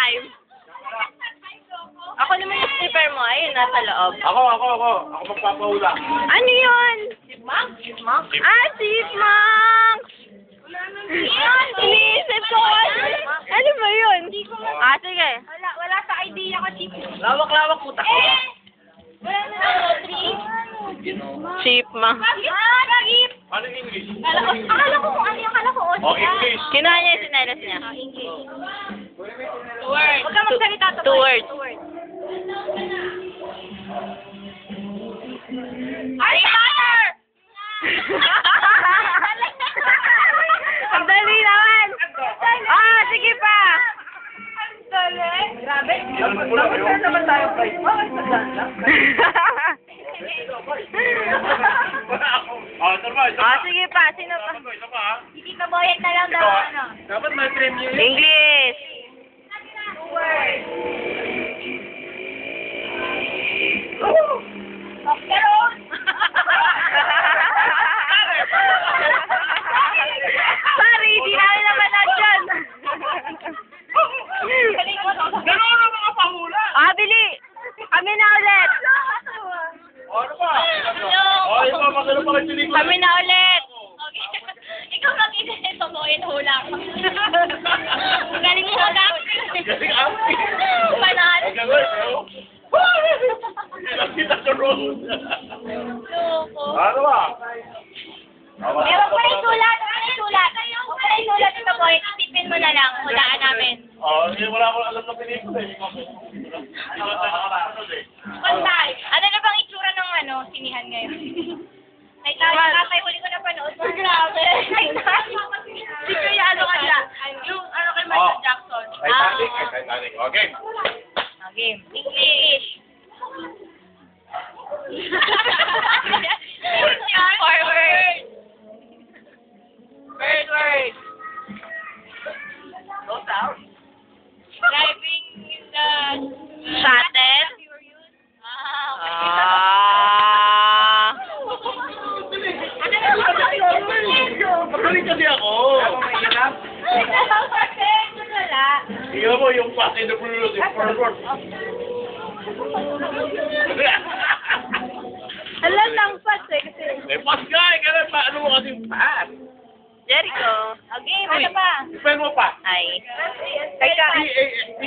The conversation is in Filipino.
time. Ako naman yung stripper mo. Ayun, nasa loob. Ako magpapahula. Ano yun? Chipmunk? Ah, chipmunk! Iniisip ko. Ano ba yun? Ah, sige. Wala sa idea ko, chipmunk. Lawak-lawak puta ko. Wala na ako, tree. Chipmunk. Nagip! Ano yung English? Akala ko kung ano yung akala ko. Oh, English. Kinuha niya yung sinelas niya. English. Two words. Huwag ka magsalita to. Two words. Ay, mother! Ang dali naman. Ah, sige pa. Ang dali. Grabe. Dapat naman tayo price. Bakit na Ah, sige pa. Sino pa? Isa pa, ha? Hindi ka boyet na lang daw, ano. Dapat may premium. English. Two words. Pero, Sorry, hindi namin naman nandyan. Gano'n ang mga pahula. Ah, bili. Kami na ulit. Ano ba? Yung mga magano pa kayo pelikula. Kami na ulit. okay. Ikaw makita nito, boyet hula. Galing mo hula. Galing api. Panalo. Gano'n, nakita sa road. Loko. Ano ba? Meron pa rin sulat. Huwag pa rin sulat ito, boy. Isipin mo na lang. Hulaan namin. Wala akong alam na pelikula eh. Pantay. Ano na bang itsura ng sinihan ngayon? Ay, tatay, huli ko na panood. Grabe. Si Kuya, ano ka siya? Yung kay Michael Jackson. Titanic. Okay. Game. English. Forward. First word. No sound. Driving in the... Shuttle. Ah, Magaling kasi ako. Tingnan mo yung Fast and the Furious, yung forward. Alam ng pass eh. Kasi... Eh, pass ka eh. Kaya ano mo kasi pass? Jericho. Okay, ano pa? Spell mo pa. Ay. P-A-S-T.